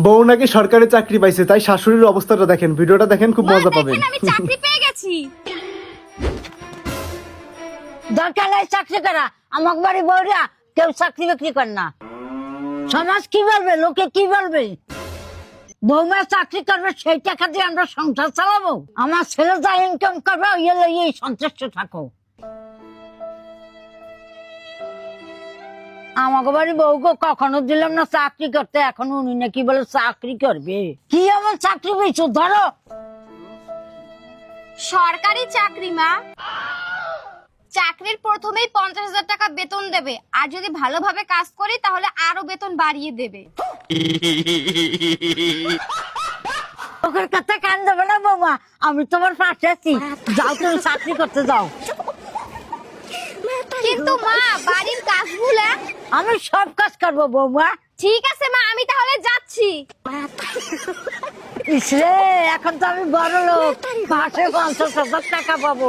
বউ নাকি সরকারি চাকরি পাইছে, তাই শাশুড়ির অবস্থাটা দেখেন, ভিডিওটা দেখেন, খুব মজা পাবেন। আমি চাকরি পেয়ে গেছি। দরকার নাই চাকরি করা, আমার বাড়ি বউরা কেউ চাকরি বাকরি করে না। সমাজ কি বলবে, লোকে কি বলবে? বৌমা চাকরি করবে, সেই টাকা দিয়ে আমরা সংসার চালাবো। আমার ছেলে যা ইনকাম করবে এই সন্তুষ্ট থাকো। আমাকে বাড়ি বউকে কখনো দিলাম না চাকরি করতে, এখন উনি নাকি বলে চাকরি করবে। কি এমন চাকরি পেয়েছো? ধরো সরকারি চাকরি মা। চাকরির প্রথমেই 50,000 টাকা বেতন দেবে, আর যদি ভালোভাবে কাজ করি তাহলে আরো বেতন বাড়িয়ে দেবে। ওদের কাছে কান দেবে না বৌমা, আমি তোমার পাশে আছি। যাও তুমি চাকরি করতে যাও। কিন্তু মা, বাড়ির কাজগুলো। আমি সব কাজ করবো বৌমা। ঠিক আছে মা, আমি তাহলে যাচ্ছি। ইসরে, এখন তো আমি বড় লোক, মাসে 50,000 টাকা পাবো।